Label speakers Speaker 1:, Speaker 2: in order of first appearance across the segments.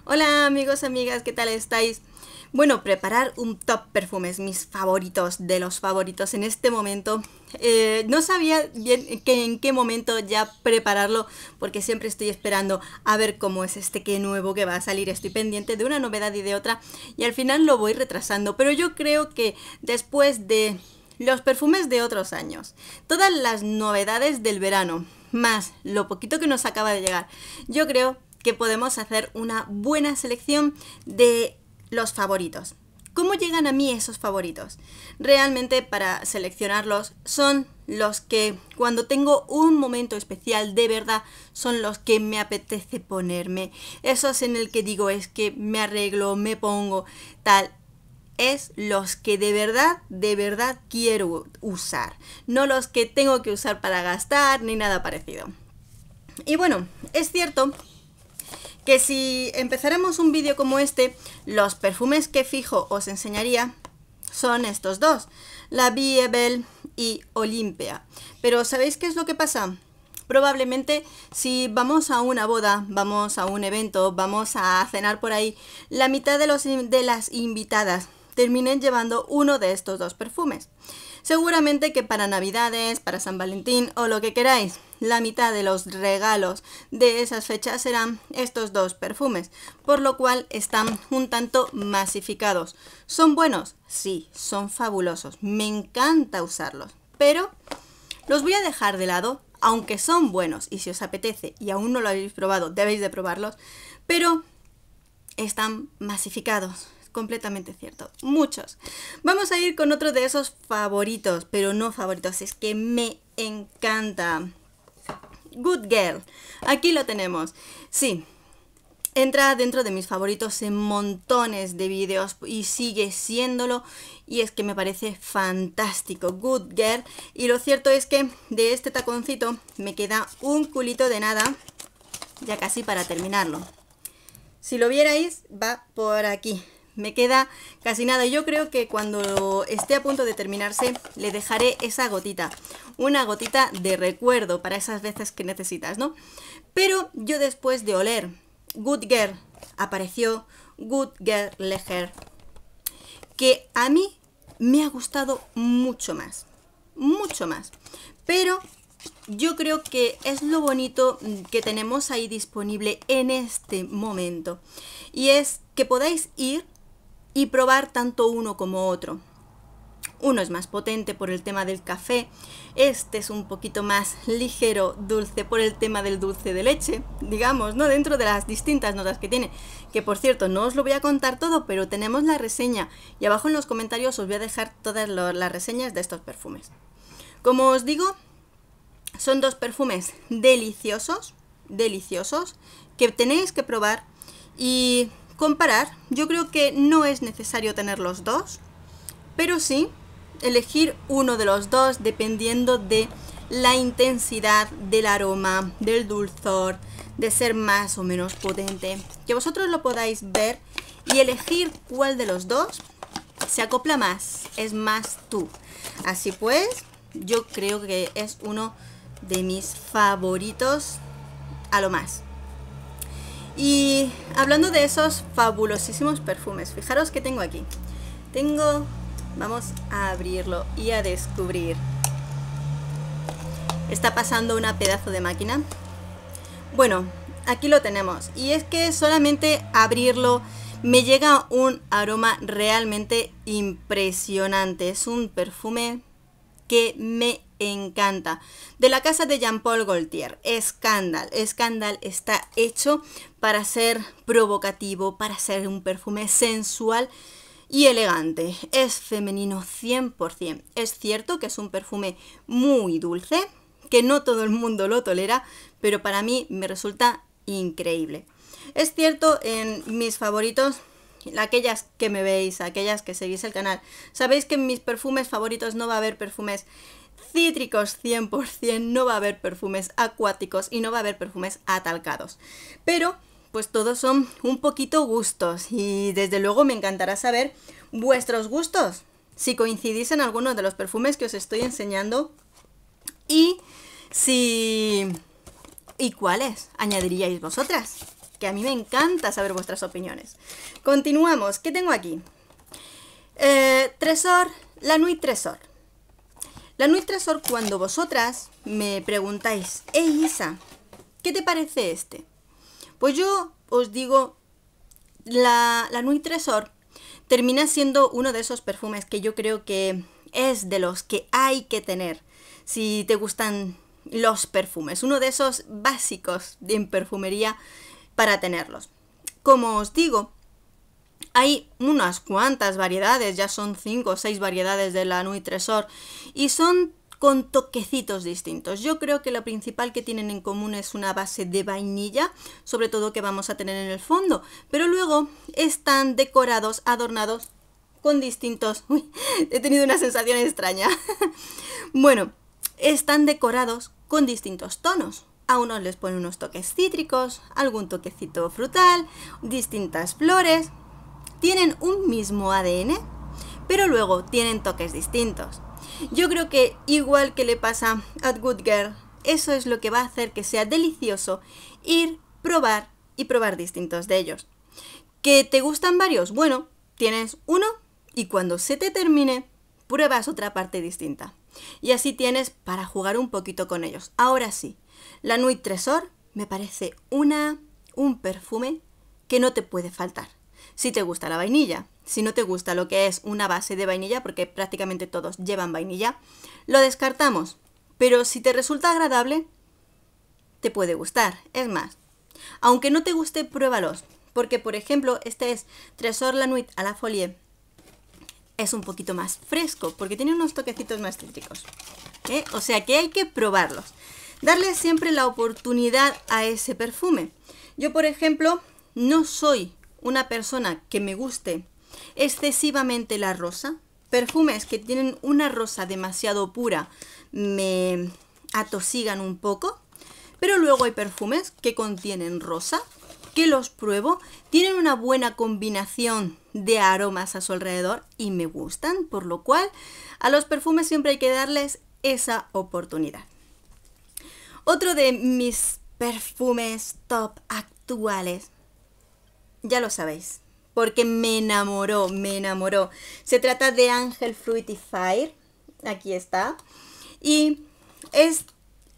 Speaker 1: Hola amigos, amigas, ¿qué tal estáis? Bueno, preparar un top perfumes, mis favoritos, de los favoritos en este momento. No sabía bien en qué momento ya prepararlo, porque siempre estoy esperando a ver cómo es este que nuevo que va a salir. Estoy pendiente de una novedad y de otra, y al final lo voy retrasando. Pero yo creo que después de los perfumes de otros años, todas las novedades del verano, más lo poquito que nos acaba de llegar, yo creo que podemos hacer una buena selección de los favoritos. ¿Cómo llegan a mí esos favoritos? Realmente para seleccionarlos son los que cuando tengo un momento especial de verdad son los que me apetece ponerme. Esos en el que digo es que me arreglo, me pongo tal. Es los que de verdad quiero usar. No los que tengo que usar para gastar ni nada parecido. Y bueno, es cierto que si empezáramos un vídeo como este, los perfumes que fijo os enseñaría son estos dos, la Be Belle y Olympia. Pero ¿sabéis qué es lo que pasa? Probablemente si vamos a una boda, vamos a un evento, vamos a cenar por ahí, la mitad de las invitadas terminen llevando uno de estos dos perfumes. Seguramente que para Navidades, para San Valentín o lo que queráis, la mitad de los regalos de esas fechas serán estos dos perfumes, por lo cual están un tanto masificados. ¿Son buenos? Sí, son fabulosos, me encanta usarlos, pero los voy a dejar de lado, aunque son buenos y si os apetece y aún no lo habéis probado, debéis de probarlos, pero están masificados. Completamente cierto, muchos. Vamos a ir con otro de esos favoritos, pero no favoritos, es que me encanta. Good Girl, aquí lo tenemos. Sí, entra dentro de mis favoritos en montones de vídeos y sigue siéndolo, y es que me parece fantástico. Good Girl, y lo cierto es que de este taconcito me queda un culito de nada, ya casi para terminarlo. Si lo vierais, va por aquí. Me queda casi nada. Yo creo que cuando esté a punto de terminarse le dejaré esa gotita. Una gotita de recuerdo para esas veces que necesitas, ¿no? Pero yo después de oler Good Girl, apareció Good Girl Leger, que a mí me ha gustado mucho más. Mucho más. Pero yo creo que es lo bonito que tenemos ahí disponible en este momento. Y es que podáis ir y probar tanto uno como otro. Uno es más potente por el tema del café, este es un poquito más ligero, dulce por el tema del dulce de leche, digamos, ¿no? Dentro de las distintas notas que tiene, que por cierto no os lo voy a contar todo, pero tenemos la reseña y abajo en los comentarios os voy a dejar todas las reseñas de estos perfumes. Como os digo, son dos perfumes deliciosos, deliciosos, que tenéis que probar y comparar. Yo creo que no es necesario tener los dos, pero sí elegir uno de los dos dependiendo de la intensidad del aroma, del dulzor, de ser más o menos potente, que vosotros lo podáis ver y elegir cuál de los dos se acopla más, es más tú. Así pues, yo creo que es uno de mis favoritos a lo más. Y hablando de esos fabulosísimos perfumes, fijaros que tengo aquí. Vamos a abrirlo y a descubrir. Está pasando una pedazo de máquina. Bueno, aquí lo tenemos. Y es que solamente abrirlo me llega un aroma realmente impresionante. Es un perfume que me encanta. De la casa de Jean Paul Gaultier, Scandal. Scandal está hecho para ser provocativo, para ser un perfume sensual y elegante. Es femenino 100%. Es cierto que es un perfume muy dulce, que no todo el mundo lo tolera, pero para mí me resulta increíble. Es cierto, en mis favoritos, aquellas que me veis, aquellas que seguís el canal, sabéis que en mis perfumes favoritos no va a haber perfumes cítricos 100%, no va a haber perfumes acuáticos y no va a haber perfumes atalcados. Pero pues todos son un poquito gustos y desde luego me encantará saber vuestros gustos, si coincidís en alguno de los perfumes que os estoy enseñando y cuáles añadiríais vosotras. que a mí me encanta saber vuestras opiniones. Continuamos. ¿Qué tengo aquí? Tresor, la Nuit Tresor. La Nuit Tresor, cuando vosotras me preguntáis, hey Isa, ¿qué te parece este? Pues yo os digo, la Nuit Tresor termina siendo uno de esos perfumes que yo creo que es de los que hay que tener si te gustan los perfumes. Uno de esos básicos en perfumería para tenerlos. Como os digo, hay unas cuantas variedades, ya son 5 o 6 variedades de la Nuit Tresor y son con toquecitos distintos. Yo creo que lo principal que tienen en común es una base de vainilla, sobre todo que vamos a tener en el fondo, pero luego están decorados, adornados con distintos... Uy, he tenido una sensación extraña. Bueno, están decorados con distintos tonos. A unos les ponen unos toques cítricos, algún toquecito frutal, distintas flores. Tienen un mismo ADN, pero luego tienen toques distintos. Yo creo que igual que le pasa a Good Girl, eso es lo que va a hacer que sea delicioso ir, probar y probar distintos de ellos. ¿Que te gustan varios? Bueno, tienes uno y cuando se te termine, pruebas otra parte distinta. Y así tienes para jugar un poquito con ellos. Ahora sí, la Nuit Tresor me parece un perfume que no te puede faltar. Si te gusta la vainilla, si no te gusta lo que es una base de vainilla, porque prácticamente todos llevan vainilla, lo descartamos. Pero si te resulta agradable, te puede gustar. Es más, aunque no te guste, pruébalos. Porque, por ejemplo, este es Tresor La Nuit à la Folie. Es un poquito más fresco, porque tiene unos toquecitos más cítricos. O sea que hay que probarlos. Darle siempre la oportunidad a ese perfume. Yo, por ejemplo, no soy una persona que me guste excesivamente la rosa. Perfumes que tienen una rosa demasiado pura me atosigan un poco. Pero luego hay perfumes que contienen rosa, que los pruebo, tienen una buena combinación de aromas a su alrededor y me gustan, por lo cual a los perfumes siempre hay que darles esa oportunidad. Otro de mis perfumes top actuales, ya lo sabéis, porque me enamoró, me enamoró. Se trata de Angel Fruity Fire, aquí está, y es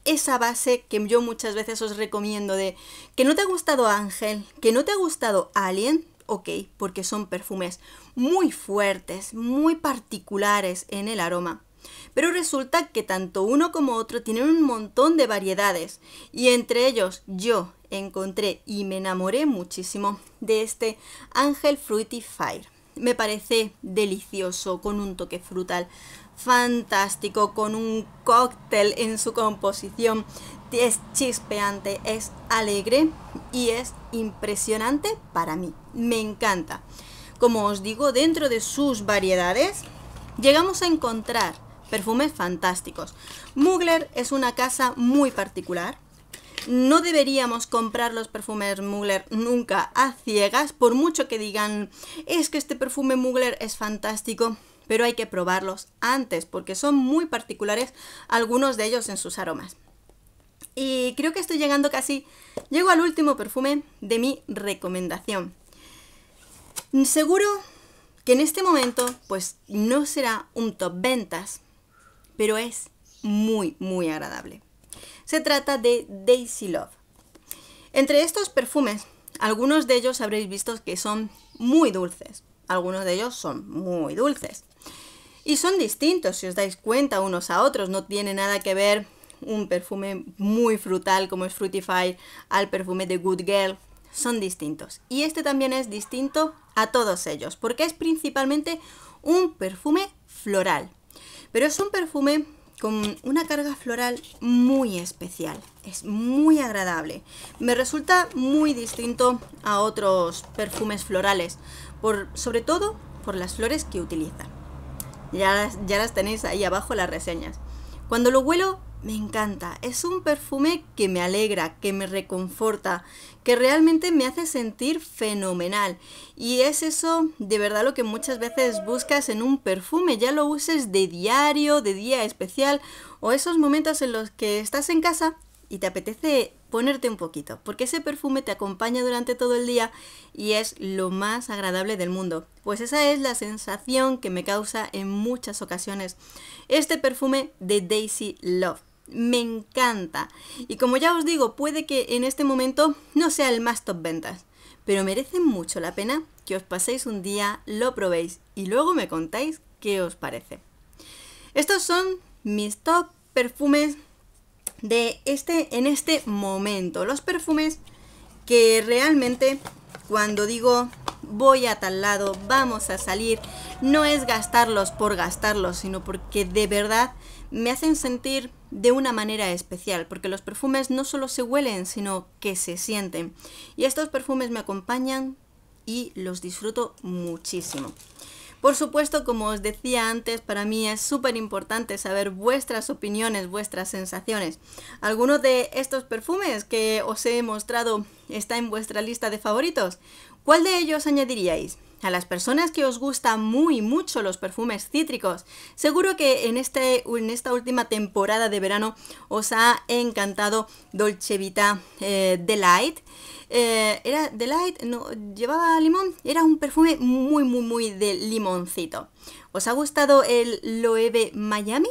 Speaker 1: esa base que yo muchas veces os recomiendo de que no te ha gustado Ángel, que no te ha gustado Alien, ok, porque son perfumes muy fuertes, muy particulares en el aroma. Pero resulta que tanto uno como otro tienen un montón de variedades y entre ellos yo encontré y me enamoré muchísimo de este Angel Fruity Fire. Me parece delicioso, con un toque frutal fantástico, con un cóctel en su composición. Es chispeante, es alegre y es impresionante para mí. Me encanta. Como os digo, dentro de sus variedades llegamos a encontrar perfumes fantásticos. Mugler es una casa muy particular. No deberíamos comprar los perfumes Mugler nunca a ciegas, por mucho que digan, es que este perfume Mugler es fantástico, pero hay que probarlos antes, porque son muy particulares algunos de ellos en sus aromas. Y creo que estoy llegando casi, llego al último perfume de mi recomendación. Seguro que en este momento, pues no será un top ventas, pero es muy, muy agradable. Se trata de Daisy Love. Entre estos perfumes, algunos de ellos habréis visto que son muy dulces. Algunos de ellos son muy dulces. Y son distintos, si os dais cuenta, unos a otros. No tiene nada que ver un perfume muy frutal como es Fruity Fire al perfume de Good Girl. Son distintos. Y este también es distinto a todos ellos, porque es principalmente un perfume floral. Pero es un perfume con una carga floral muy especial. Es muy agradable. Me resulta muy distinto a otros perfumes florales, sobre todo por las flores que utiliza. Ya las tenéis ahí abajo las reseñas. Cuando lo huelo me encanta. Es un perfume que me alegra, que me reconforta, que realmente me hace sentir fenomenal. Y es eso de verdad lo que muchas veces buscas en un perfume. Ya lo uses de diario, de día especial o esos momentos en los que estás en casa y te apetece ponerte un poquito, porque ese perfume te acompaña durante todo el día y es lo más agradable del mundo. Pues esa es la sensación que me causa en muchas ocasiones este perfume de Daisy Love. Me encanta. Y como ya os digo, puede que en este momento no sea el más top ventas, pero merece mucho la pena que os paséis un día, lo probéis y luego me contáis qué os parece. Estos son mis top perfumes en este momento. Los perfumes que realmente cuando digo voy a tal lado, vamos a salir, no es gastarlos por gastarlos, sino porque de verdad me hacen sentir de una manera especial, porque los perfumes no solo se huelen, sino que se sienten. Y estos perfumes me acompañan y los disfruto muchísimo. Por supuesto, como os decía antes, para mí es súper importante saber vuestras opiniones, vuestras sensaciones. ¿Alguno de estos perfumes que os he mostrado está en vuestra lista de favoritos? ¿Cuál de ellos añadiríais? A las personas que os gustan mucho los perfumes cítricos, seguro que en esta última temporada de verano os ha encantado Dolce Vita Delight. ¿Era Delight? No, ¿llevaba limón? Era un perfume muy de limoncito. ¿Os ha gustado el Loewe Miami?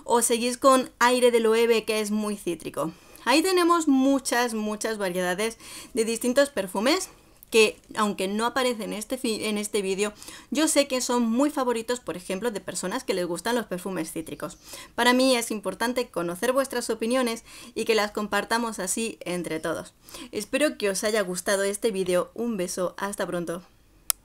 Speaker 1: ¿O seguís con aire de Loewe, que es muy cítrico? Ahí tenemos muchas variedades de distintos perfumes que, aunque no aparecen en este vídeo, yo sé que son muy favoritos, por ejemplo, de personas que les gustan los perfumes cítricos. Para mí es importante conocer vuestras opiniones y que las compartamos así entre todos. Espero que os haya gustado este vídeo. Un beso, hasta pronto.